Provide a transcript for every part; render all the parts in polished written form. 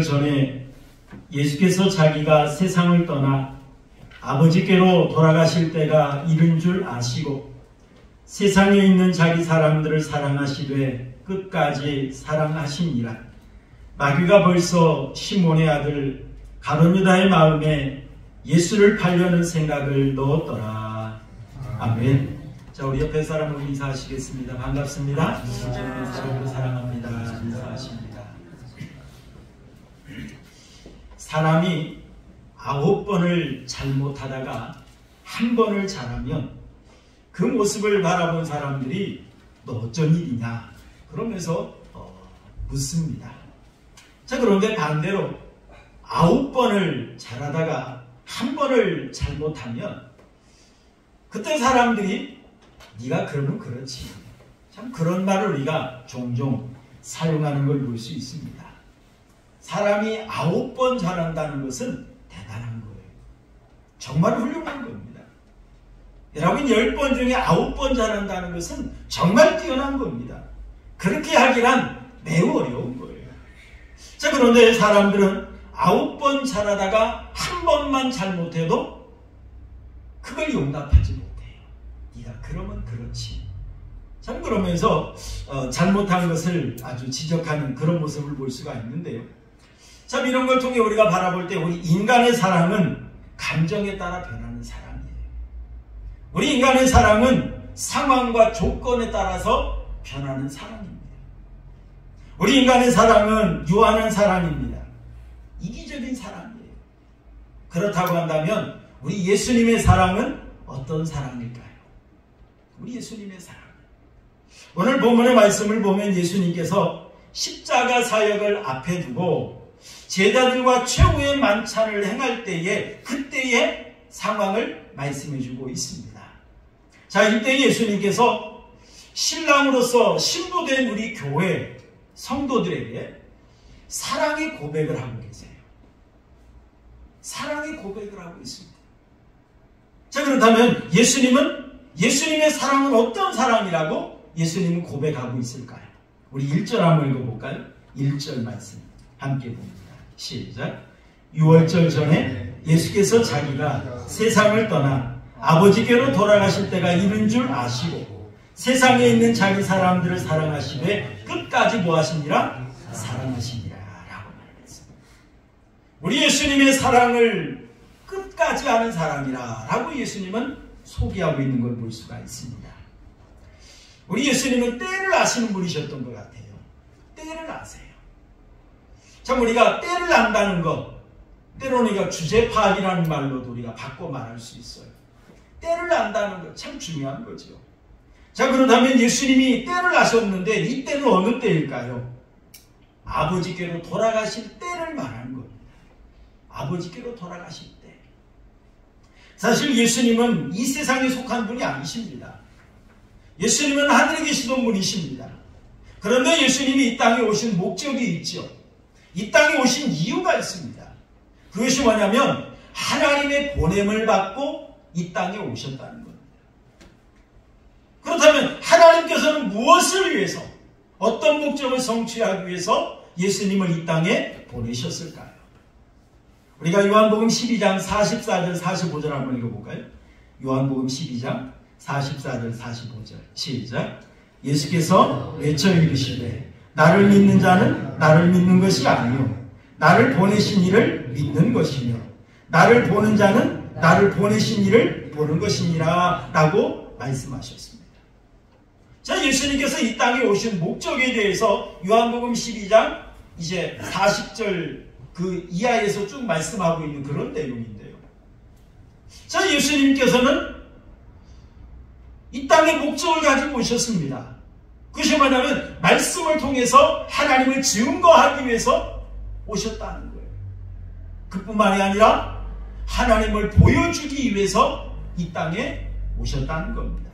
전에 예수께서 자기가 세상을 떠나 아버지께로 돌아가실 때가 이른 줄 아시고 세상에 있는 자기 사람들을 사랑하시되 끝까지 사랑하시니라. 마귀가 벌써 시몬의 아들 가룟유다의 마음에 예수를 팔려는 생각을 넣었더라. 아멘. 자, 우리 옆에 사람을 인사하시겠습니다. 반갑습니다. 저는 서로 사랑합니다. 인사하십니다. 사람이 9번을 잘못하다가 1번을 잘하면 그 모습을 바라본 사람들이 너 어쩐 일이냐 그러면서 묻습니다. 자, 그런데 반대로 9번을 잘하다가 1번을 잘못하면 그때 사람들이 네가 그러면 그렇지. 참 그런 말을 우리가 종종 사용하는 걸 볼 수 있습니다. 사람이 9번 잘한다는 것은 대단한 거예요. 정말 훌륭한 겁니다. 여러분 10번 중에 9번 잘한다는 것은 정말 뛰어난 겁니다. 그렇게 하기란 매우 어려운 거예요. 자, 그런데 사람들은 9번 잘하다가 1번만 잘못해도 그걸 용납하지 못해요. 네가 그러면 그렇지. 참 그러면서 잘못한 것을 아주 지적하는 그런 모습을 볼 수가 있는데요. 참 이런 걸 통해 우리가 바라볼 때 우리 인간의 사랑은 감정에 따라 변하는 사랑이에요. 우리 인간의 사랑은 상황과 조건에 따라서 변하는 사랑입니다. 우리 인간의 사랑은 유한한 사랑입니다. 이기적인 사랑이에요. 그렇다고 한다면 우리 예수님의 사랑은 어떤 사랑일까요? 우리 예수님의 사랑. 오늘 본문의 말씀을 보면 예수님께서 십자가 사역을 앞에 두고 제자들과 최후의 만찬을 행할 때에 그때의 상황을 말씀해 주고 있습니다. 자, 이때 예수님께서 신랑으로서 신부된 우리 교회 성도들에게 사랑의 고백을 하고 계세요. 사랑의 고백을 하고 있습니다. 자, 그렇다면 예수님의 사랑은 어떤 사랑이라고 예수님은 고백하고 있을까요? 우리 1절 한번 읽어볼까요? 1절 말씀 함께 봅니다. 시작. 6월절 전에 예수께서 자기가 세상을 떠나 아버지께로 돌아가실 때가 이른 줄 아시고 세상에 있는 자기 사람들을 사랑하시되 끝까지 뭐 하시니라? 사랑하시니라 라고 말했습니다. 우리 예수님의 사랑을 끝까지 아는 사랑이라 라고 예수님은 소개하고 있는 걸 볼 수가 있습니다. 우리 예수님은 때를 아시는 분이셨던 것 같아요. 때를 아세요. 참 우리가 때를 안다는 것, 때로는 우리가 주제 파악이라는 말로도 우리가 바꿔 말할 수 있어요. 때를 안다는 것 참 중요한 거죠. 자, 그렇다면 예수님이 때를 아셨는데 이 때는 어느 때일까요? 아버지께로 돌아가실 때를 말하는 겁니다. 아버지께로 돌아가실 때. 사실 예수님은 이 세상에 속한 분이 아니십니다. 예수님은 하늘에 계시던 분이십니다. 그런데 예수님이 이 땅에 오신 목적이 있죠. 이 땅에 오신 이유가 있습니다. 그것이 뭐냐면 하나님의 보냄을 받고 이 땅에 오셨다는 겁니다. 그렇다면 하나님께서는 무엇을 위해서, 어떤 목적을 성취하기 위해서 예수님을 이 땅에 보내셨을까요? 우리가 요한복음 12장 44절 45절 한번 읽어볼까요? 요한복음 12장 44절 45절 시작. 예수께서 외쳐 이르시되 나를 믿는 자는 나를 믿는 것이 아니요 나를 보내신 이를 믿는 것이며 나를 보는 자는 나를 보내신 이를 보는 것이니라 라고 말씀하셨습니다. 자, 예수님께서 이 땅에 오신 목적에 대해서 요한복음 12장 이제 40절 그 이하에서 쭉 말씀하고 있는 그런 내용인데요. 자, 예수님께서는 이 땅에 목적을 가지고 오셨습니다. 그것이 뭐냐면 말씀을 통해서 하나님을 증거하기 위해서 오셨다는 거예요. 그뿐만이 아니라 하나님을 보여주기 위해서 이 땅에 오셨다는 겁니다.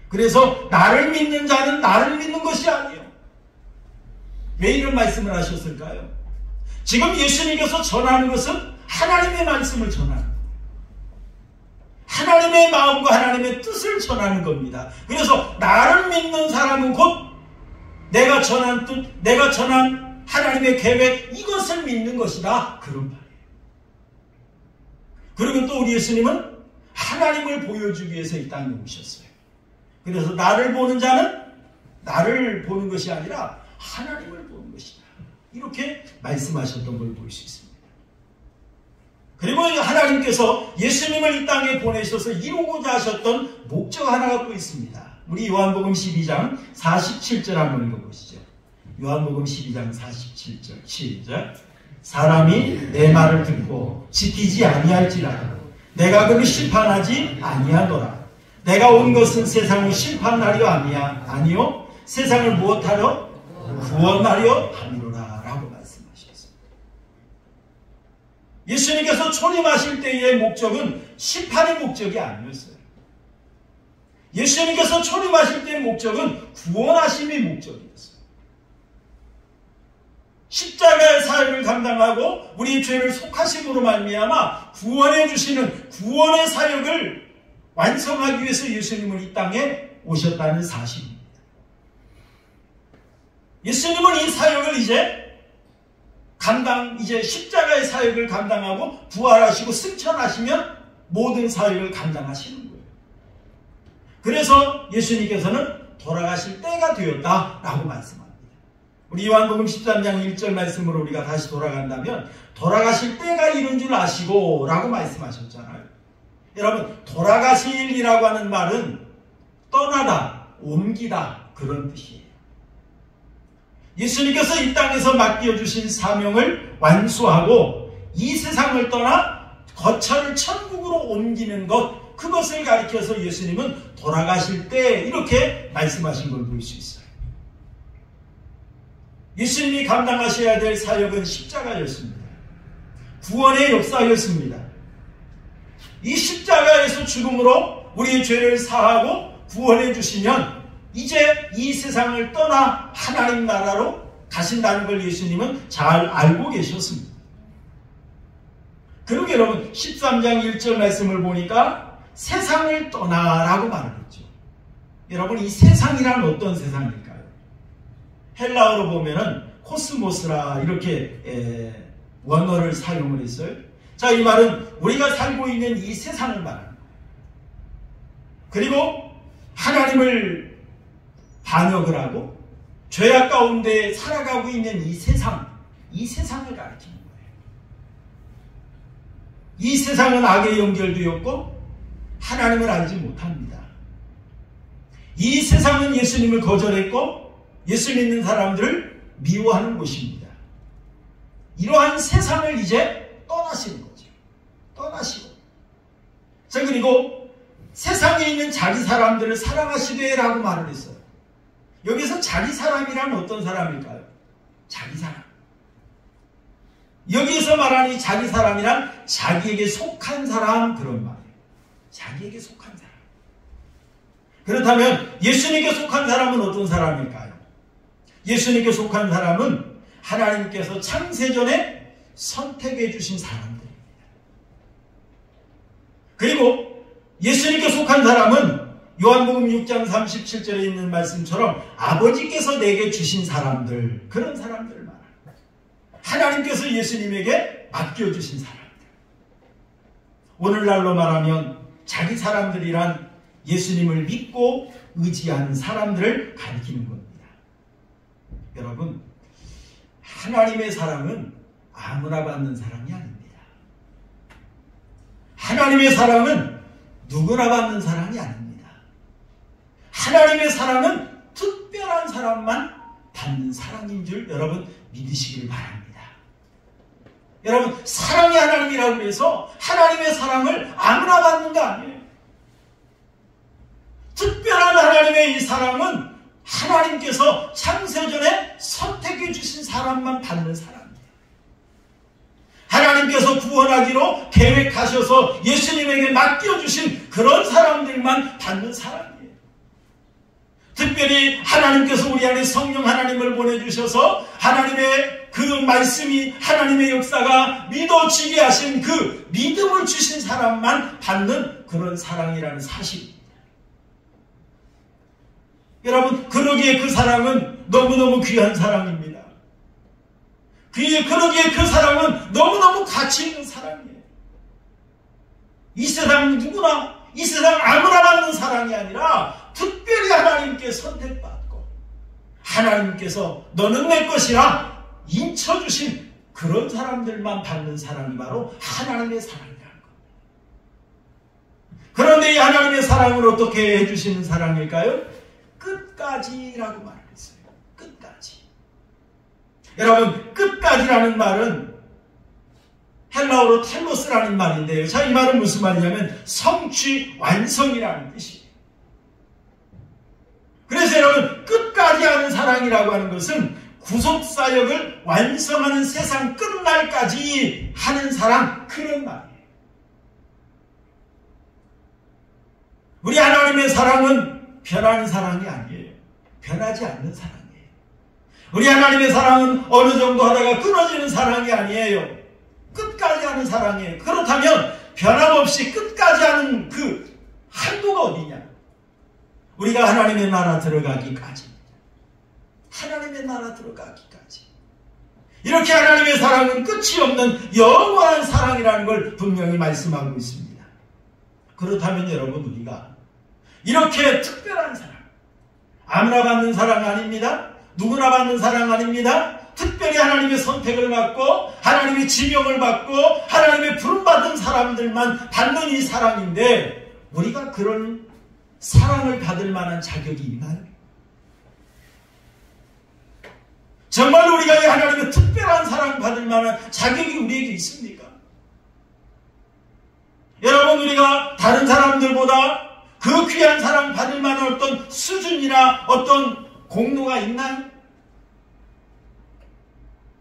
그래서 나를 믿는 자는 나를 믿는 것이 아니에요. 왜 이런 말씀을 하셨을까요? 지금 예수님께서 전하는 것은 하나님의 말씀을 전하는 거예요. 하나님의 마음과 하나님의 뜻을 전하는 겁니다. 그래서 나를 믿는 사람은 곧 내가 전한 뜻, 내가 전한 하나님의 계획, 이것을 믿는 것이다. 그런 말이에요. 그리고 또 우리 예수님은 하나님을 보여주기 위해서 이 땅에 오셨어요. 그래서 나를 보는 자는 나를 보는 것이 아니라 하나님을 보는 것이다. 이렇게 말씀하셨던 걸 볼 수 있습니다. 그리고 하나님께서 예수님을 이 땅에 보내셔서 이루고자 하셨던 목적 하나가 또 있습니다. 우리 요한복음 12장 47절 한번 읽어보시죠. 요한복음 12장 47절 시작. 사람이 내 말을 듣고 지키지 아니할지라도 내가 그를 심판하지 아니하노라. 내가 온 것은 세상을 심판하려 함이야 아니요 세상을 무엇하려? 구원하려 함이로라 라고 말씀하셨습니다. 예수님께서 초림하실 때의 목적은 심판의 목적이 아니었어요. 예수님께서 초림하실 때의 목적은 구원하심의 목적이었어요. 십자가의 사역을 감당하고 우리의 죄를 속하심으로 말미암아 구원해 주시는 구원의 사역을 완성하기 위해서 예수님은 이 땅에 오셨다는 사실입니다. 예수님은 이 사역을 이제 십자가의 사역을 감당하고 부활하시고 승천하시면 모든 사역을 감당하시는 거예요. 그래서 예수님께서는 돌아가실 때가 되었다라고 말씀합니다. 우리 요한복음 13장 1절 말씀으로 우리가 다시 돌아간다면 돌아가실 때가 이른 줄 아시고 라고 말씀하셨잖아요. 여러분, 돌아가실이라고 하는 말은 떠나다, 옮기다 그런 뜻이에요. 예수님께서 이 땅에서 맡겨주신 사명을 완수하고 이 세상을 떠나 거처를 천국으로 옮기는 것, 그것을 가리켜서 예수님은 돌아가실 때 이렇게 말씀하신 걸 볼 수 있어요. 예수님이 감당하셔야 될 사역은 십자가였습니다. 구원의 역사였습니다. 이 십자가에서 죽음으로 우리의 죄를 사하고 구원해 주시면 이제 이 세상을 떠나 하나님 나라로 가신다는 걸 예수님은 잘 알고 계셨습니다. 그리고 여러분 13장 1절 말씀을 보니까 세상을 떠나라고 말을 했죠. 여러분, 이 세상이란 어떤 세상일까요? 헬라어로 보면은 코스모스라 이렇게 원어를 사용을 했어요. 자, 이 말은 우리가 살고 있는 이 세상을 말합니다. 그리고 하나님을 반역을 하고 죄악 가운데 살아가고 있는 이 세상을 가리키는 거예요. 이 세상은 악에 연결되었고 하나님을 알지 못합니다. 이 세상은 예수님을 거절했고 예수 믿는 사람들을 미워하는 곳입니다. 이러한 세상을 이제 떠나시는 거죠. 떠나시고. 자, 그리고 세상에 있는 자기 사람들을 사랑하시되 라고 말을 했어요. 여기서 자기 사람이란 어떤 사람일까요? 자기 사람. 여기에서 말하는 이 자기 사람이란 자기에게 속한 사람, 그런 말이에요. 자기에게 속한 사람. 그렇다면 예수님께 속한 사람은 어떤 사람일까요? 예수님께 속한 사람은 하나님께서 창세전에 선택해 주신 사람들입니다. 그리고 예수님께 속한 사람은 요한복음 6장 37절에 있는 말씀처럼 아버지께서 내게 주신 사람들, 그런 사람들을 말합니다. 하나님께서 예수님에게 맡겨주신 사람들. 오늘날로 말하면 자기 사람들이란 예수님을 믿고 의지하는 사람들을 가리키는 겁니다. 여러분, 하나님의 사랑은 아무나 받는 사랑이 아닙니다. 하나님의 사랑은 누구나 받는 사랑이 아닙니다. 하나님의 사랑은 특별한 사람만 받는 사랑인 줄 여러분 믿으시길 바랍니다. 여러분, 사랑이 하나님이라고 해서 하나님의 사랑을 아무나 받는 거 아니에요. 특별한 하나님의 이 사랑은 하나님께서 창세전에 선택해 주신 사람만 받는 사람이에요. 하나님께서 구원하기로 계획하셔서 예수님에게 맡겨주신 그런 사람들만 받는 사람이에요. 특별히 하나님께서 우리 안에 성령 하나님을 보내주셔서 하나님의 그 말씀이, 하나님의 역사가 믿어지게 하신 그 믿음을 주신 사람만 받는 그런 사랑이라는 사실입니다. 여러분, 그러기에 그 사랑은 너무너무 귀한 사랑입니다. 그러기에 그 사랑은 너무너무 가치 있는 사랑이에요. 이 세상 누구나, 이 세상 아무나 받는 사랑이 아니라 특별히 하나님께 선택받고 하나님께서 너는 내 것이라 인쳐주신 그런 사람들만 받는 사랑이 바로 하나님의 사랑이라는 겁니다. 그런데 이 하나님의 사랑을 어떻게 해주시는 사랑일까요? 끝까지라고 말했어요. 끝까지. 여러분, 끝까지라는 말은 헬라어로 텔로스라는 말인데요. 자, 이 말은 무슨 말이냐면 성취, 완성이라는 뜻이에요. 그래서 여러분, 끝까지 하는 사랑이라고 하는 것은 구속사역을 완성하는 세상 끝날까지 하는 사랑, 그런 말이에요. 우리 하나님의 사랑은 변하는 사랑이 아니에요. 변하지 않는 사랑이에요. 우리 하나님의 사랑은 어느 정도 하다가 끊어지는 사랑이 아니에요. 끝까지 하는 사랑이에요. 그렇다면 변함없이 끝까지 하는 그 한도가 어디냐? 우리가 하나님의 나라 들어가기까지. 하나님의 나라 들어가기까지. 이렇게 하나님의 사랑은 끝이 없는 영원한 사랑이라는 걸 분명히 말씀하고 있습니다. 그렇다면 여러분, 우리가 이렇게 특별한 사랑, 아무나 받는 사랑 아닙니다. 누구나 받는 사랑 아닙니다. 특별히 하나님의 선택을 받고 하나님의 지명을 받고 하나님의 부름받은 사람들만 받는 이 사랑인데, 우리가 그런 사랑을 받을 만한 자격이 있나요? 정말 우리가 이 하나님의 특별한 사랑 받을 만한 자격이 우리에게 있습니까? 여러분, 우리가 다른 사람들보다 그 귀한 사랑 받을 만한 어떤 수준이나 어떤 공로가 있나요?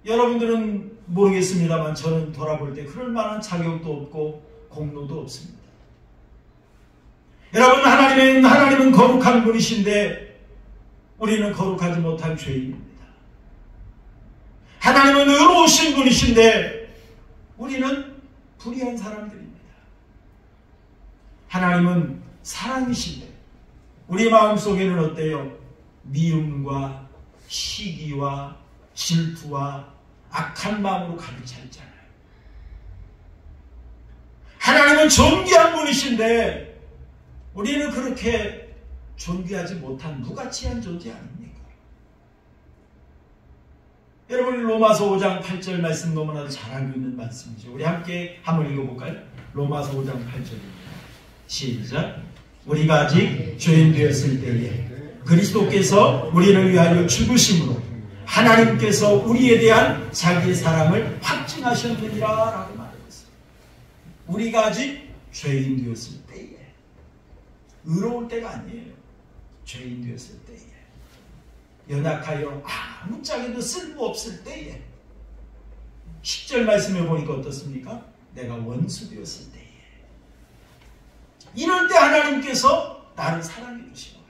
여러분들은 모르겠습니다만 저는 돌아볼 때 그럴 만한 자격도 없고 공로도 없습니다. 여러분, 하나님은 거룩한 분이신데 우리는 거룩하지 못한 죄인입니다. 하나님은 의로우신 분이신데 우리는 불의한 사람들입니다. 하나님은 사랑이신데 우리 마음속에는 어때요? 미움과 시기와 질투와 악한 마음으로 가득 차 있잖아요. 하나님은 존귀한 분이신데 우리는 그렇게 존귀하지 못한 무가치한 존재 아닙니까? 여러분, 로마서 5장 8절 말씀 너무나도 잘 알고 있는 말씀이죠. 우리 함께 한번 읽어볼까요? 로마서 5장 8절입니다. 시작. 우리가 아직 죄인 되었을 때에 그리스도께서 우리를 위하여 죽으심으로 하나님께서 우리에 대한 자기의 사랑을 확증하셨느니라 라고 말했어요. 우리가 아직 죄인 되었을 때에, 의로울 때가 아니에요. 죄인 되었을 때에, 연약하여 아무짝에도 쓸모없을 때에, 10절 말씀을 보니까 어떻습니까? 내가 원수 되었을 때에, 이럴 때 하나님께서 나를 사랑해 주신 거예요.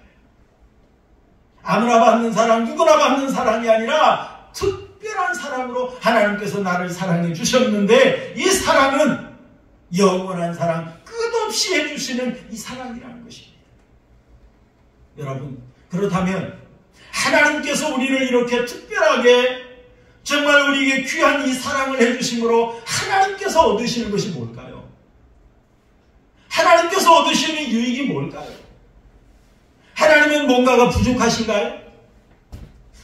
아무나 받는 사랑, 누구나 받는 사랑이 아니라 특별한 사랑으로 하나님께서 나를 사랑해 주셨는데, 이 사랑은 영원한 사랑, 끝없이 해주시는 이 사랑이라는 것입니다. 여러분, 그렇다면 하나님께서 우리를 이렇게 특별하게 정말 우리에게 귀한 이 사랑을 해주심으로 하나님께서 얻으시는 것이 뭘까요? 하나님께서 얻으시는 유익이 뭘까요? 하나님은 뭔가가 부족하신가요?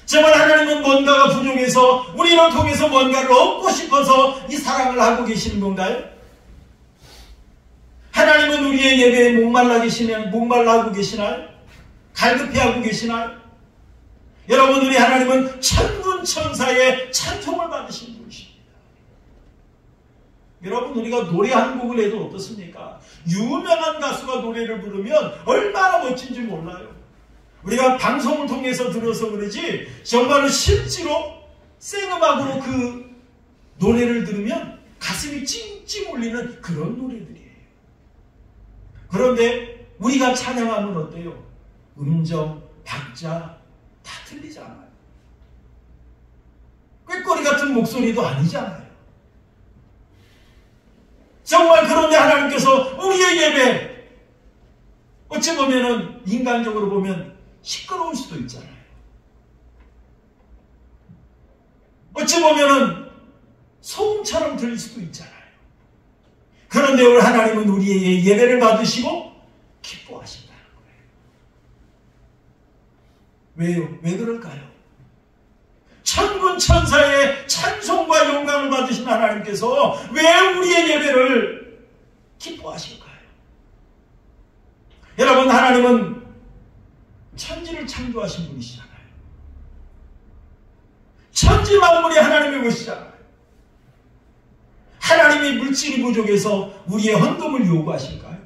정말 하나님은 뭔가가 부족해서 우리를 통해서 뭔가를 얻고 싶어서 이 사랑을 하고 계시는 건가요? 하나님은 우리의 예배에 목말라 하고 계시나요? 갈급해하고 계시나요? 여러분, 우리 하나님은 천군천사의 찬송을 받으신 분이십니다. 여러분, 우리가 노래 한 곡을 해도 어떻습니까? 유명한 가수가 노래를 부르면 얼마나 멋진지 몰라요. 우리가 방송을 통해서 들어서 그러지 정말로 실제로 생음악으로 그 노래를 들으면 가슴이 찡찡 울리는 그런 노래들이에요. 그런데 우리가 찬양하면 어때요? 음정, 박자 다 틀리잖아요. 꾀꼬리 같은 목소리도 아니잖아요. 정말 그런데 하나님께서 우리의 예배, 어찌 보면은 인간적으로 보면 시끄러울 수도 있잖아요. 어찌 보면은 소음처럼 들릴 수도 있잖아요. 그런데 우리 하나님은 우리의 예배를 받으시고 기뻐하신다는 거예요. 왜요? 왜 그럴까요? 천군 천사의 찬송과 영광을 받으신 하나님께서 왜 우리의 예배를 기뻐하실까요? 여러분, 하나님은 천지를 창조하신 분이시잖아요. 천지 만물이 하나님의 것이잖아요. 하나님이 물질이 부족해서 우리의 헌금을 요구하실까요?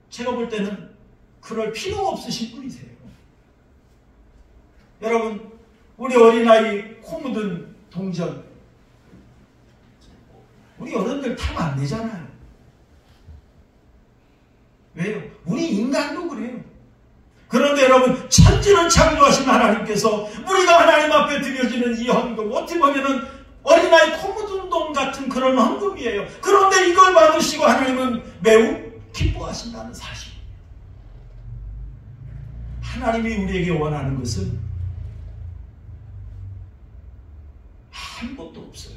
제가 볼 때는 그럴 필요가 없으신 분이세요. 여러분, 우리 어린아이 코 묻은 동전, 우리 어른들 타면 안 되잖아요. 왜요? 우리 인간도 그래요. 그런데 여러분, 천지를 창조하신 하나님께서 우리가 하나님 앞에 드려지는 이 헌금, 어떻게 보면은 어린아이 코 묻은 돈 같은 그런 헌금이에요. 그런데 이걸 받으시고 하나님은 매우 기뻐하신다는 사실. 하나님이 우리에게 원하는 것은 아무것도 없어요.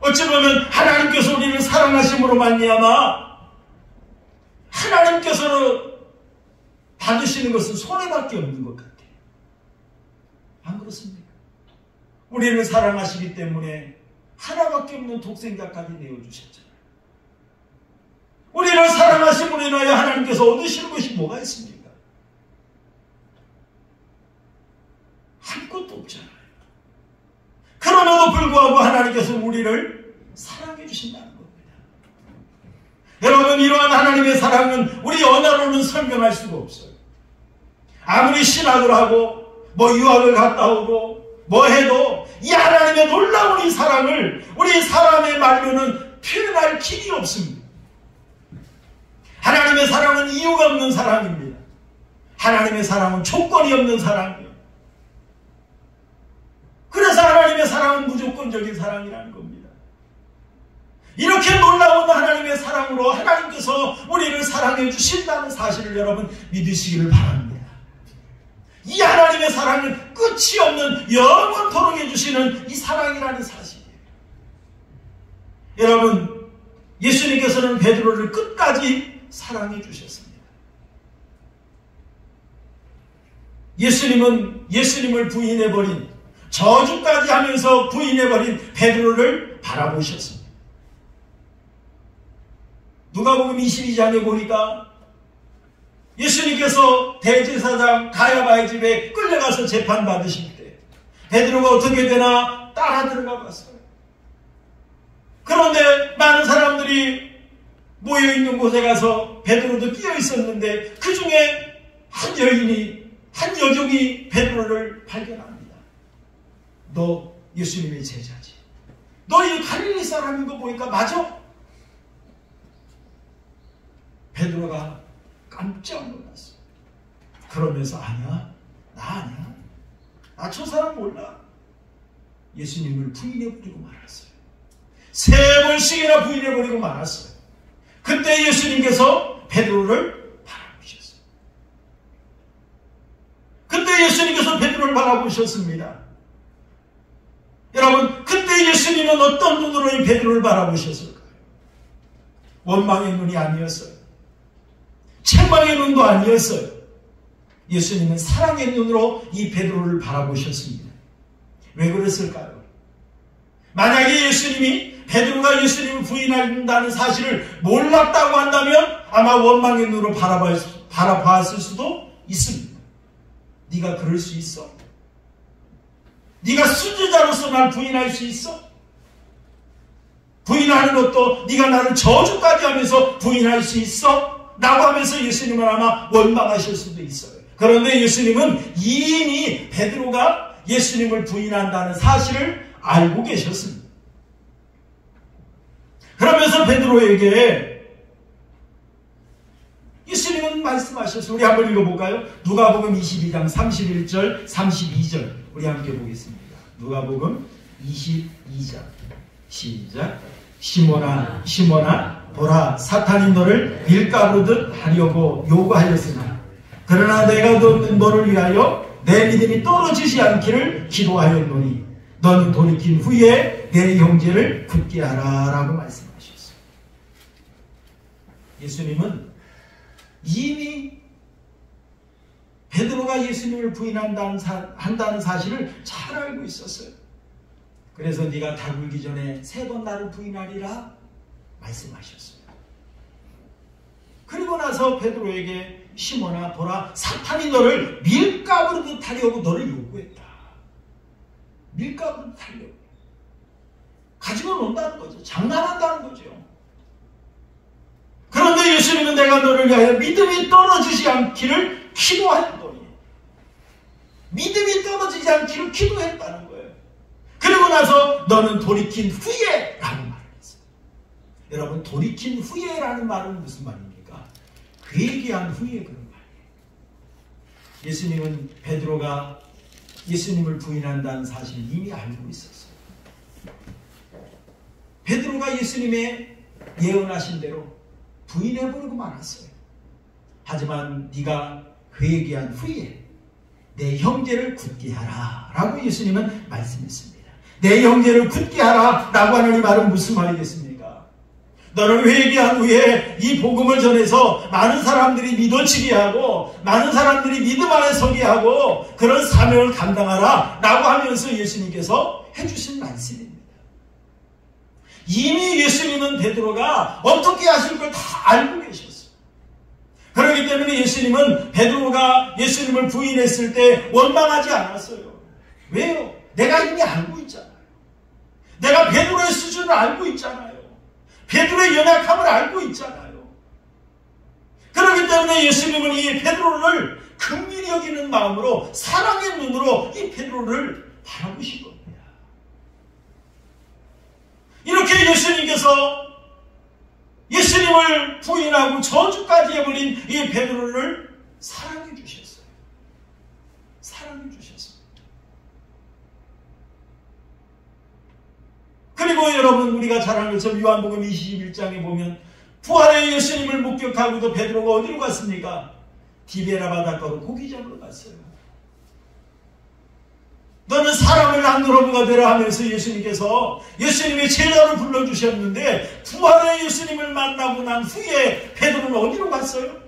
어찌 보면 하나님께서 우리를 사랑하심으로 말미암아 하나님께서 받으시는 것은 손해밖에 없는 것 같아요. 안 그렇습니까? 우리를 사랑하시기 때문에 하나밖에 없는 독생자까지 내어주셨잖아요. 우리를 사랑하심으로 인하여 하나님께서 얻으시는 것이 뭐가 있습니까? 아무것도 없잖아요. 그럼에도 불구하고 하나님께서 우리를 사랑해 주신다는 겁니다. 여러분, 이러한 하나님의 사랑은 우리 언어로는 설명할 수가 없어요. 아무리 신학을 하고 유학을 갔다 오고 해도 이 하나님의 놀라운 이 사랑을 우리 사람의 말로는 표현할 길이 없습니다. 하나님의 사랑은 이유가 없는 사랑입니다. 하나님의 사랑은 조건이 없는 사랑이에요. 그래서 하나님의 사랑은 무조건적인 사랑이라는 겁니다. 이렇게 놀라운 하나님의 사랑으로 하나님께서 우리를 사랑해 주신다는 사실을 여러분 믿으시기를 바랍니다. 이 하나님의 사랑은 끝이 없는 영원토록 해주시는 이 사랑이라는 사실이에요. 여러분, 예수님께서는 베드로를 끝까지 사랑해 주셨습니다. 예수님은 예수님을 부인해버린, 저주까지 하면서 부인해버린 베드로를 바라보셨습니다. 누가복음 22장에 보니까 예수님께서 대제사장 가야바의 집에 끌려가서 재판받으실 때 베드로가 어떻게 되나 따라 들어가 봤어요. 그런데 많은 사람들이 모여있는 곳에 가서 베드로도 끼어 있었는데 그 중에 한 여종이 베드로를 발견합니다. 너 예수님의 제자지. 너 이 갈릴리 사람인 거 보니까 맞아? 베드로가 깜짝 놀랐어. 그러면서 아니야, 나 아니야. 나 저 사람 몰라. 예수님을 부인해버리고 말았어요. 3번씩이나 부인해버리고 말았어요. 그때 예수님께서 베드로를 바라보셨어요. 그때 예수님께서 베드로를 바라보셨습니다. 여러분, 그때 예수님은 어떤 눈으로 이 베드로를 바라보셨을까요? 원망의 눈이 아니었어요. 책망의 눈도 아니었어요. 예수님은 사랑의 눈으로 이 베드로를 바라보셨습니다. 왜 그랬을까요? 만약에 예수님이 베드로가 예수님을 부인한다는 사실을 몰랐다고 한다면 아마 원망의 눈으로 바라봤을 수도 있습니다. 네가 그럴 수 있어? 네가 순죄자로서 날 부인할 수 있어? 부인하는 것도 네가 나를 저주까지 하면서 부인할 수 있어? 라고 하면서 예수님은 아마 원망하실 수도 있어요. 그런데 예수님은 이미 베드로가 예수님을 부인한다는 사실을 알고 계셨습니다. 그러면서 베드로에게 예수님은 말씀하셨어요. 우리 한번 읽어볼까요? 누가복음 22장 31절 32절 우리 함께 보겠습니다. 누가복음 22장 시작. 시몬아 시몬아 보라, 사탄이 너를 밀가루듯 하려고 요구하였으나 그러나 내가 너를 위하여 내 믿음이 떨어지지 않기를 기도하였노니 너는 돌이킨 후에 내 형제를 굳게 하라 라고 말씀하셨어요. 예수님은 이미 베드로가 예수님을 부인한다는 사실을 잘 알고 있었어요. 그래서 네가 다 굴기 전에 3번 나를 부인하리라 말씀하셨어요. 그리고 나서 베드로에게 시몬아 보라, 사탄이 너를 밀가루로 타려고 너를 요구했다. 밀가루로 타려고 가지고 논다는 거죠. 장난한다는 거죠. 그런데 예수님은 내가 너를 위하여 믿음이 떨어지지 않기를 기도하였더니 믿음이 떨어지지 않기를 기도했다는 거예요. 그리고 나서 너는 돌이킨 후에 라고 말했어요. 여러분, 돌이킨 후에라는 말은 무슨 말입니까? 회개한 후에 그런 말이에요. 예수님은 베드로가 예수님을 부인한다는 사실을 이미 알고 있었어요. 베드로가 예수님의 예언하신 대로 부인해버리고 말았어요. 하지만 네가 회개한 후에 내 형제를 굳게 하라 라고 예수님은 말씀했습니다. 내 형제를 굳게 하라 라고 하는 이 말은 무슨 말이겠습니까? 너는 회개한 후에 이 복음을 전해서 많은 사람들이 믿어지게 하고 많은 사람들이 믿음 안에 서게 하고 그런 사명을 감당하라 라고 하면서 예수님께서 해주신 말씀입니다. 이미 예수님은 베드로가 어떻게 하실 걸 다 알고 계셨어요. 그렇기 때문에 예수님은 베드로가 예수님을 부인했을 때 원망하지 않았어요. 왜요? 내가 이미 알고 있잖아요. 내가 베드로의 수준을 알고 있잖아요. 베드로의 연약함을 알고 있잖아요. 그렇기 때문에 예수님은 이 베드로를 긍휼히 여기는 마음으로 사랑의 눈으로 이 베드로를 바라보신 겁니다. 이렇게 예수님께서 예수님을 부인하고 저주까지 해버린 이 베드로를 사랑해 주셨어요. 사랑해 주셨어요. 그리고 여러분, 우리가 잘 아는 것처럼 요한복음 21장에 보면 부활의 예수님을 목격하고도 베드로가 어디로 갔습니까? 디베라 바닷가로 고기 잡으러 갔어요. 너는 사람을 안노로부가 되라 하면서 예수님께서 예수님의 제자로 불러주셨는데 부활의 예수님을 만나고 난 후에 베드로는 어디로 갔어요?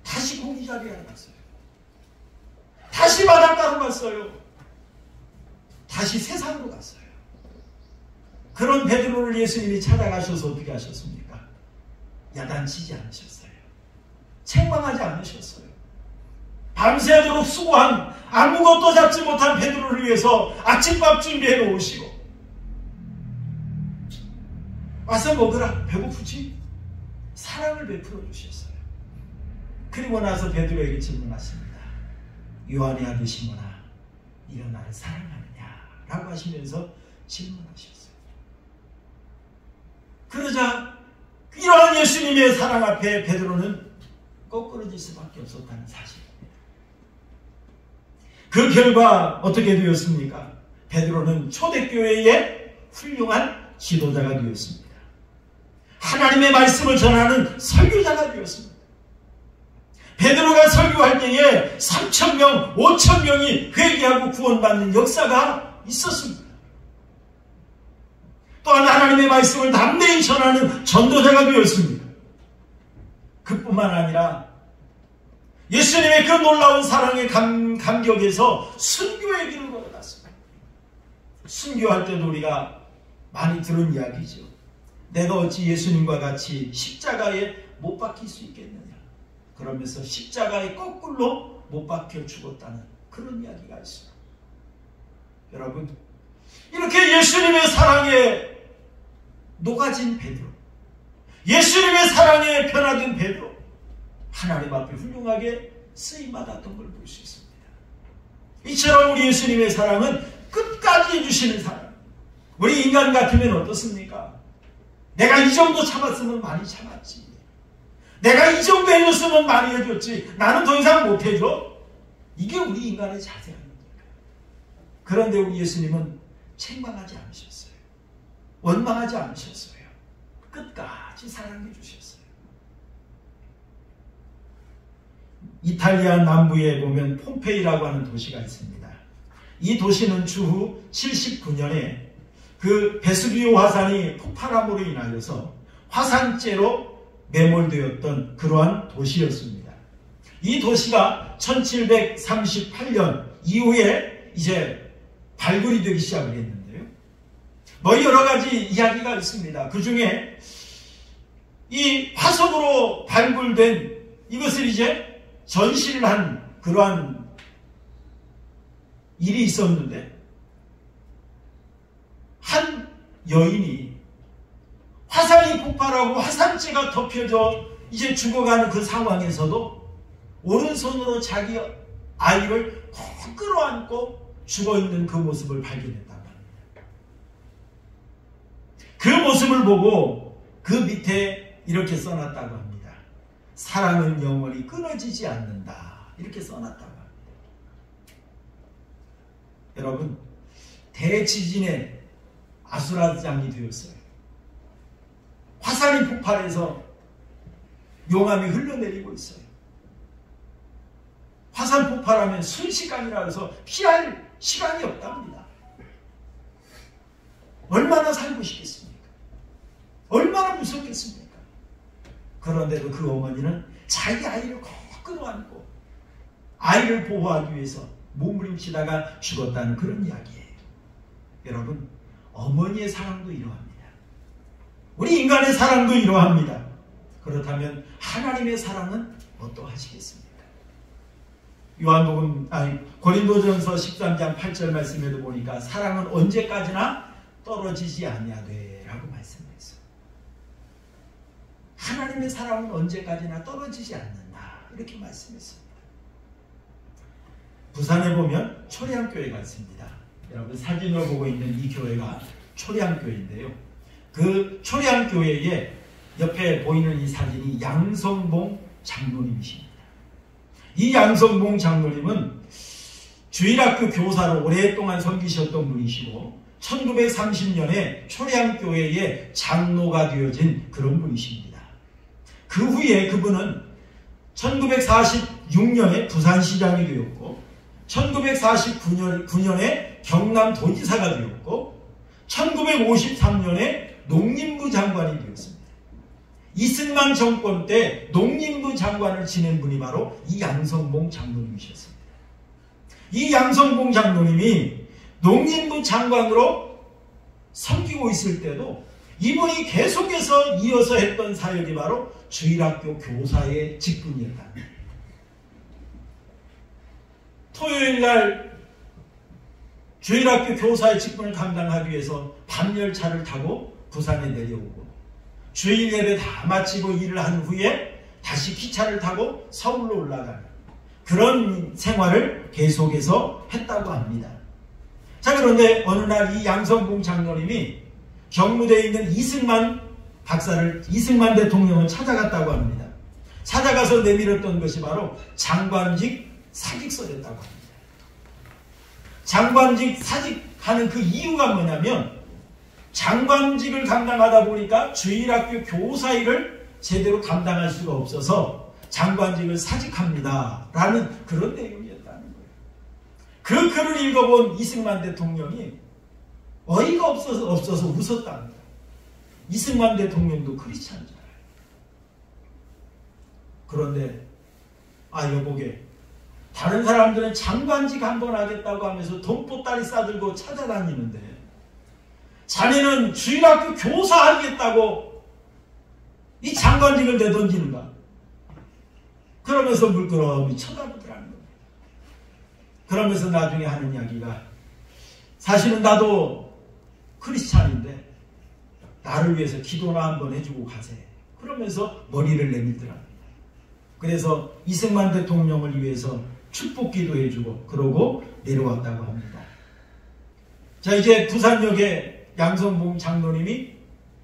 다시 고기 자리에 갔어요. 다시 바닷가로 갔어요. 다시 세상으로 갔어요. 그런 베드로를 예수님이 찾아가셔서 어떻게 하셨습니까? 야단치지 않으셨어요. 책망하지 않으셨어요. 밤새도록 수고한 아무것도 잡지 못한 베드로를 위해서 아침밥 준비해 놓으시고 와서 먹으라, 배고프지? 사랑을 베풀어 주셨어요. 그리고 나서 베드로에게 질문하십니다. 요한의 아들 시몬아, 네가 나를 사랑하느냐? 라고 하시면서 질문하셨어요. 그러자 이러한 예수님의 사랑 앞에 베드로는 거꾸러질 수밖에 없었다는 사실입니다. 그 결과 어떻게 되었습니까? 베드로는 초대교회의 훌륭한 지도자가 되었습니다. 하나님의 말씀을 전하는 설교자가 되었습니다. 베드로가 설교할 때에 3,000명, 5,000명이 회개하고 구원받는 역사가 있었습니다. 또한 하나님의 말씀을 담대히 전하는 전도자가 되었습니다. 그뿐만 아니라 예수님의 그 놀라운 사랑의 감격에서 순교의 길을 걸어갔습니다. 순교할 때도 우리가 많이 들은 이야기죠. 내가 어찌 예수님과 같이 십자가에 못 박힐 수 있겠느냐. 그러면서 십자가에 거꾸로 못 박혀 죽었다는 그런 이야기가 있습니다. 여러분, 이렇게 예수님의 사랑에 녹아진 베드로, 예수님의 사랑에 변화된 베드로, 하나님 앞에 훌륭하게 쓰임받았던 걸 볼 수 있습니다. 이처럼 우리 예수님의 사랑은 끝까지 해주시는 사랑. 우리 인간 같으면 어떻습니까? 내가 이 정도 참았으면 많이 참았지. 내가 이 정도 해줬으면 많이 해줬지. 나는 더 이상 못 해줘. 이게 우리 인간의 자세 아닙니까? 그런데 우리 예수님은 책망하지 않으셨어요. 원망하지 않으셨어요. 끝까지 사랑해 주셨어요. 이탈리아 남부에 보면 폼페이라고 하는 도시가 있습니다. 이 도시는 추후 79년에 그 베수비오 화산이 폭발함으로 인하여서 화산재로 매몰되었던 그러한 도시였습니다. 이 도시가 1738년 이후에 이제 발굴이 되기 시작을 했는데요. 뭐 여러 가지 이야기가 있습니다. 그 중에 이 화석으로 발굴된 이것을 이제 전시를 한 그러한 일이 있었는데, 한 여인이 화산이 폭발하고 화산재가 덮여져 이제 죽어가는 그 상황에서도 오른손으로 자기 아이를 콕 끌어안고 죽어있는 그 모습을 발견했다고 합니다. 그 모습을 보고 그 밑에 이렇게 써놨다고 합니다. 사랑은 영원히 끊어지지 않는다. 이렇게 써놨다고 합니다. 여러분, 대지진의 아수라장이 되었어요. 화산이 폭발해서 용암이 흘러내리고 있어요. 화산 폭발하면 순식간이라 해서 피할 시간이 없답니다. 얼마나 살고 싶겠습니까? 얼마나 무섭겠습니까? 그런데도 그 어머니는 자기 아이를 꼭 끌어안고 아이를 보호하기 위해서 몸부림치다가 죽었다는 그런 이야기예요. 여러분, 어머니의 사랑도 이러합니다. 우리 인간의 사랑도 이러합니다. 그렇다면 하나님의 사랑은 어떠하시겠습니까? 고린도전서 13장 8절 말씀에도 보니까 사랑은 언제까지나 떨어지지 아니하되 라고 말씀했어요. 하나님의 사랑은 언제까지나 떨어지지 않는다, 이렇게 말씀했습니다. 부산에 보면 초량교회가 있습니다. 여러분, 사진을 보고 있는 이 교회가 초량교회인데요. 그 초량교회의 옆에 보이는 이 사진이 양성봉 장로님이십니다. 이 양성봉 장로님은 주일학교 교사로 오랫동안 섬기셨던 분이시고 1930년에 초량교회의 장로가 되어진 그런 분이십니다. 그 후에 그분은 1946년에 부산시장이 되었고 1949년에 경남도지사가 되었고 1953년에 농림부 장관이 되었습니다. 이승만 정권 때 농림부 장관을 지낸 분이 바로 이 양성봉 장로님이셨습니다. 이 양성봉 장로님이 농림부 장관으로 섬기고 있을 때도 이분이 계속해서 이어서 했던 사역이 바로 주일학교 교사의 직분이었다. 토요일날 주일학교 교사의 직분을 감당하기 위해서 밤열차를 타고 부산에 내려오고 주일 예배 다 마치고 일을 한 후에 다시 기차를 타고 서울로 올라가는 그런 생활을 계속해서 했다고 합니다. 자, 그런데 어느 날 이 양성봉 장로님이 경무대에 있는 이승만 대통령을 찾아갔다고 합니다. 찾아가서 내밀었던 것이 바로 장관직 사직서였다고 합니다. 장관직 사직하는 그 이유가 뭐냐면 장관직을 감당하다 보니까 주일학교 교사 일을 제대로 감당할 수가 없어서 장관직을 사직합니다 라는 그런 내용이었다는 거예요. 그 글을 읽어본 이승만 대통령이 어이가 없어서 웃었답니다. 이승만 대통령도 크리스찬인 줄 알아요. 그런데 여보게, 다른 사람들은 장관직 한번 하겠다고 하면서 돈보따리 싸들고 찾아다니는데 자네는 주일학교 교사 하겠다고 이 장관직을 내던지는가? 그러면서 물끄러미 쳐다보더라는 겁니다. 그러면서 나중에 하는 이야기가, 사실은 나도 크리스찬인데 나를 위해서 기도나 한번 해주고 가세. 그러면서 머리를 내밀더랍니다. 그래서 이승만 대통령을 위해서 축복 기도해주고 그러고 내려왔다고 합니다. 자, 이제 부산역에 양성봉 장로님이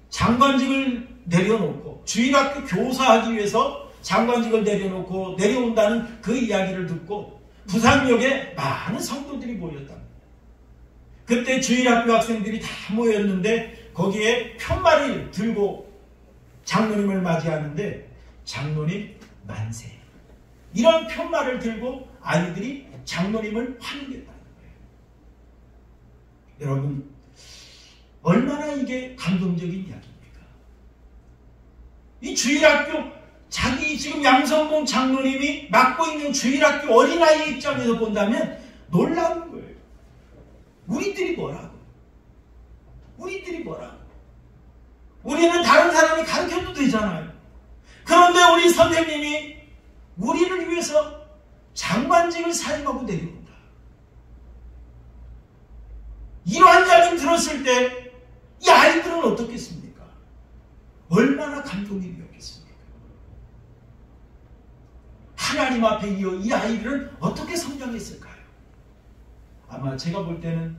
장관직을 내려놓고 주일학교 교사하기 위해서 장관직을 내려놓고 내려온다는 그 이야기를 듣고 부산역에 많은 성도들이 모였답니다. 그때 주일학교 학생들이 다 모였는데 거기에 편말을 들고 장로님을 맞이하는데 장로님 만세. 이런 편말을 들고 아이들이 장로님을 환영했다는 거예요. 여러분, 얼마나 이게 감동적인 이야기입니까? 이 주일학교, 자기 지금 양성봉 장로님이 맡고 있는 주일학교 어린아이 입장에서 본다면 놀라운 거예요. 우리들이 뭐라고? 우리는 다른 사람이 가르쳐도 되잖아요. 그런데 우리 선생님이 우리를 위해서 장관직을 사임하고 내려온다. 이러한 이야기를 들었을 때 이 아이들은 어떻겠습니까? 얼마나 감동이 되었겠습니까? 하나님 앞에 이어 이 아이들은 어떻게 성장했을까요? 아마 제가 볼 때는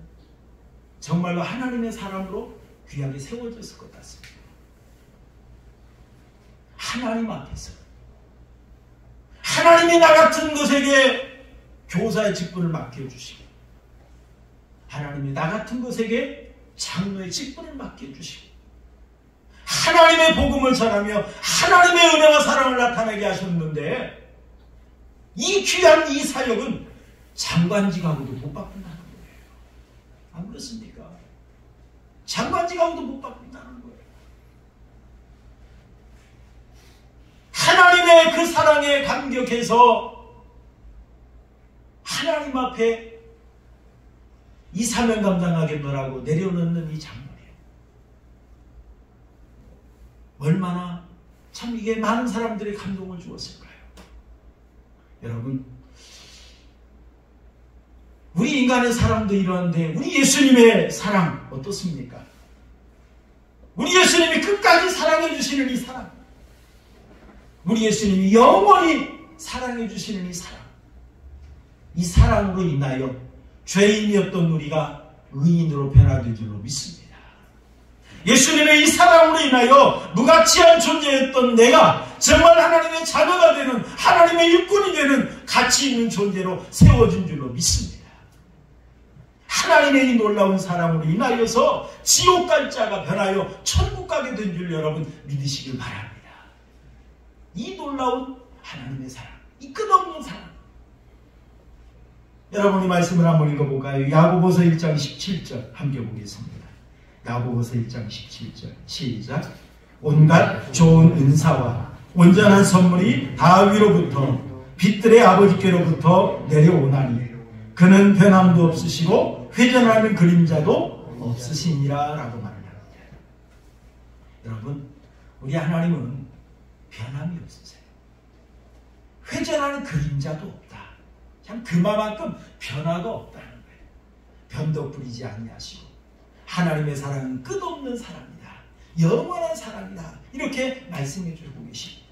정말로 하나님의 사람으로 귀하게 세워졌을 것 같습니다. 하나님 앞에서 하나님이 나 같은 것에게 교사의 직분을 맡겨주시고, 하나님이 나 같은 것에게 장로의 직분을 맡겨주시고, 하나님의 복음을 전하며 하나님의 은혜와 사랑을 나타내게 하셨는데, 이 귀한 이 사역은 장관직하고도 못 바꾼다는 거예요. 안 그렇습니까? 장관직하고도 못 바꾼다는 거예요. 하나님의 그 사랑에 감격해서 하나님 앞에 이 사명 감당하겠노라고 내려놓는 이 장로님, 얼마나 참 이게 많은 사람들의 감동을 주었을까요? 여러분, 우리 인간의 사랑도 이러한데 우리 예수님의 사랑 어떻습니까? 우리 예수님이 끝까지 사랑해 주시는 이 사랑, 우리 예수님이 영원히 사랑해 주시는 이 사랑으로 인하여 죄인이었던 우리가 의인으로 변화될 줄로 믿습니다. 예수님의 이 사랑으로 인하여 무가치한 존재였던 내가 정말 하나님의 자녀가 되는, 하나님의 일꾼이 되는 가치 있는 존재로 세워진 줄로 믿습니다. 하나님의 이 놀라운 사랑으로 인하여서 지옥 갈 자가 변하여 천국 가게 된 줄 여러분 믿으시길 바랍니다. 이 놀라운 하나님의 사랑, 이 끝없는 사랑, 여러분이 말씀을 한번 읽어볼까요? 야고보서 1장 17절 함께 보겠습니다. 야고보서 1장 17절 시작. 온갖 좋은 은사와 온전한 선물이 다위로부터 빛들의 아버지께로부터 내려오나니 그는 변함도 없으시고 회전하는 그림자도 없으시니라 라고 말을 합니다. 여러분, 우리 하나님은 변함이 없으세요. 회전하는 그림자도 없다. 참 그만큼 변화가 없다는 거예요. 변도 뿌리지 아니하시고 하나님의 사랑은 끝없는 사랑이다. 영원한 사랑이다. 이렇게 말씀해 주고 계십니다.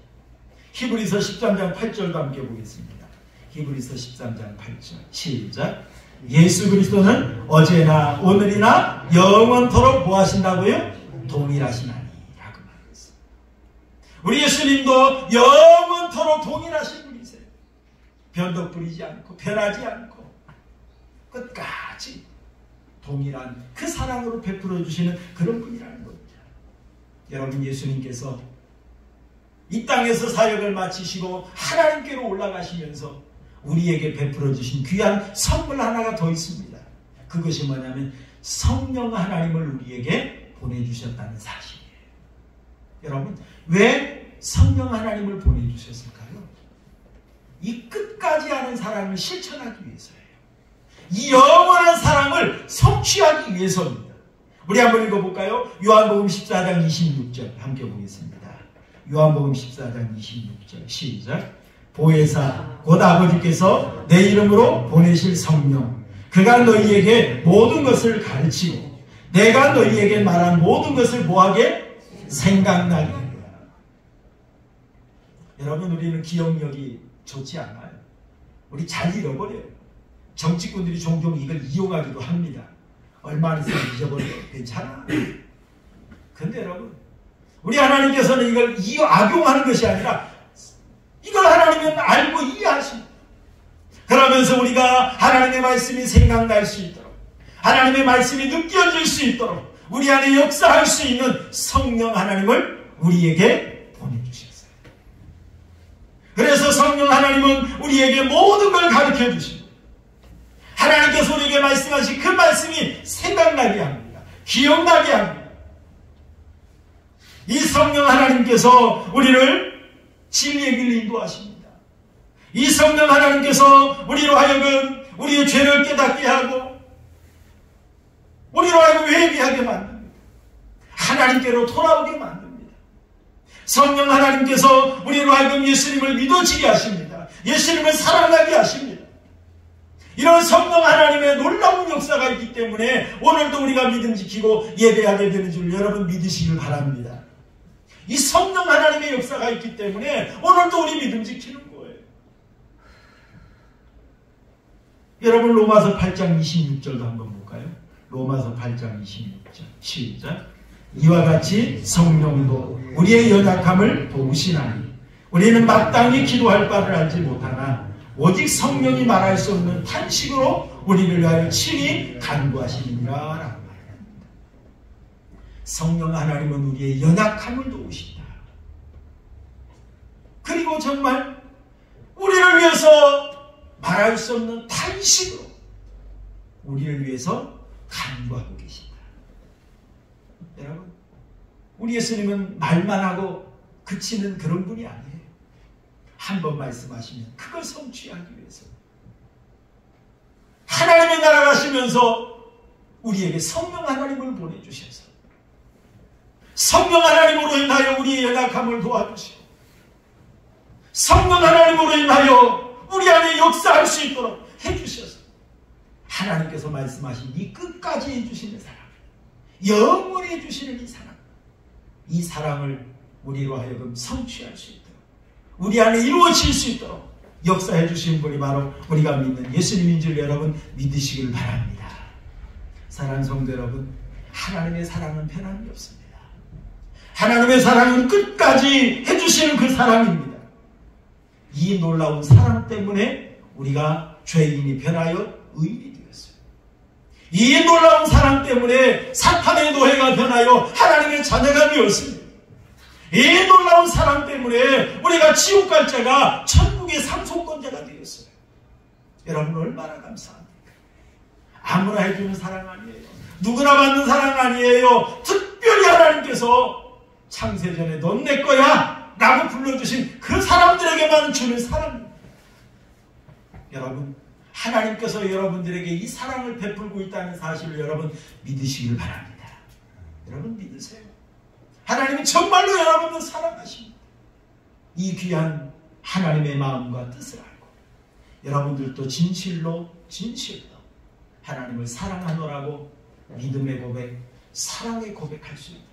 히브리서 13장 8절도 함께 보겠습니다. 히브리서 13장 8절 시작. 예수 그리스도는 어제나 오늘이나 영원토록 뭐 하신다고요? 동일하시나니 라고 말했어요. 우리 예수님도 영원토록 동일하신 분이세요. 변도 뿌리지 않고 변하지 않고 끝까지 동일한 그 사랑으로 베풀어 주시는 그런 분이라는 겁니다. 여러분, 예수님께서 이 땅에서 사역을 마치시고 하나님께로 올라가시면서 우리에게 베풀어 주신 귀한 선물 하나가 더 있습니다. 그것이 뭐냐면 성령 하나님을 우리에게 보내주셨다는 사실이에요. 여러분, 왜 성령 하나님을 보내주셨을까요? 이 끝까지 하는 사랑을 실천하기 위해서예요. 이 영원한 사랑을 성취하기 위해서입니다. 우리 한번 읽어볼까요? 요한복음 14장 26절 함께 보겠습니다. 요한복음 14장 26절 시작. 보혜사 곧 아버지께서 내 이름으로 보내실 성령, 그가 너희에게 모든 것을 가르치고 내가 너희에게 말한 모든 것을 뭐하게? 생각나게 하리라. 여러분, 우리는 기억력이 좋지 않아요. 우리 잘 잃어버려요. 정치꾼들이 종종 이걸 이용하기도 합니다. 얼마 안 있으면 잊어버려요. 괜찮아. 근데 여러분, 우리 하나님께서는 이걸 악용하는 것이 아니라 이걸 하나님은 알고 이해하십니다. 그러면서 우리가 하나님의 말씀이 생각날 수 있도록, 하나님의 말씀이 느껴질 수 있도록 우리 안에 역사할 수 있는 성령 하나님을 우리에게 보내주셨어요. 그래서 성령 하나님은 우리에게 모든 걸 가르쳐 주십니다. 하나님께서 우리에게 말씀하신 그 말씀이 생각나게 합니다. 기억나게 합니다. 이 성령 하나님께서 우리를 진리의 길로 인도하십니다. 이 성령 하나님께서 우리로 하여금 우리의 죄를 깨닫게 하고 우리로 하여금 회개하게 만듭니다. 하나님께로 돌아오게 만듭니다. 성령 하나님께서 우리로 하여금 예수님을 믿어지게 하십니다. 예수님을 사랑하게 하십니다. 이런 성령 하나님의 놀라운 역사가 있기 때문에 오늘도 우리가 믿음 지키고 예배하게 되는 줄 여러분 믿으시길 바랍니다. 이 성령 하나님의 역사가 있기 때문에 오늘도 우리 믿음 지키는 거예요. 여러분 로마서 8장 26절도 한번 볼까요? 로마서 8장 26절 시작. 이와 같이 성령도 우리의 연약함을 도우시나니 우리는 마땅히 기도할 바를 알지 못하나 오직 성령이 말할 수 없는 탄식으로 우리를 위하여 친히 간구하시니라 라고 말합니다. 성령 하나님은 우리의 연약함을 도우신다. 그리고 정말 우리를 위해서 말할 수 없는 탄식으로 우리를 위해서 간구하고 계신다. 여러분, 우리 예수님은 말만 하고 그치는 그런 분이 아니에요. 한 번 말씀하시면 그걸 성취하기 위해서 하나님의 나라 가시면서 우리에게 성령 하나님을 보내주셔서 성령 하나님으로 인하여 우리의 연약함을 도와주시고 성령 하나님으로 인하여 우리 안에 역사할 수 있도록 해주셔서 하나님께서 말씀하신 이 끝까지 해주시는 사랑, 영원히 해주시는 이 사랑을 우리로 하여금 성취할 수 있도록 우리 안에 이루어질 수 있도록 역사해 주신 분이 바로 우리가 믿는 예수님인 줄 여러분 믿으시길 바랍니다. 사랑하는 성도 여러분, 하나님의 사랑은 변함이 없습니다. 하나님의 사랑은 끝까지 해주시는 그 사랑입니다. 이 놀라운 사랑 때문에 우리가 죄인이 변하여 의인이 되었어요. 이 놀라운 사랑 때문에 사탄의 노예가 변하여 하나님의 자녀가 되었습니다. 이 놀라운 사랑 때문에 우리가 지옥 갈 자가 천국의 상속권자가 되었어요. 여러분 얼마나 감사합니까? 아무나 해주는 사랑 아니에요. 누구나 받는 사랑 아니에요. 특별히 하나님께서 창세전에 넌 내 거야 라고 불러주신 그 사람들에게만 주는 사랑입니다. 여러분, 하나님께서 여러분들에게 이 사랑을 베풀고 있다는 사실을 여러분 믿으시길 바랍니다. 여러분 믿으세요. 하나님은 정말로 여러분을 사랑하십니다. 이 귀한 하나님의 마음과 뜻을 알고 여러분들도 진실로 하나님을 사랑하노라고 믿음의 고백, 사랑의 고백할 수 있다.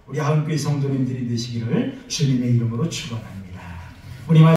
우리 한국교회 성도님들이 되시기를 주님의 이름으로 축원합니다. 우리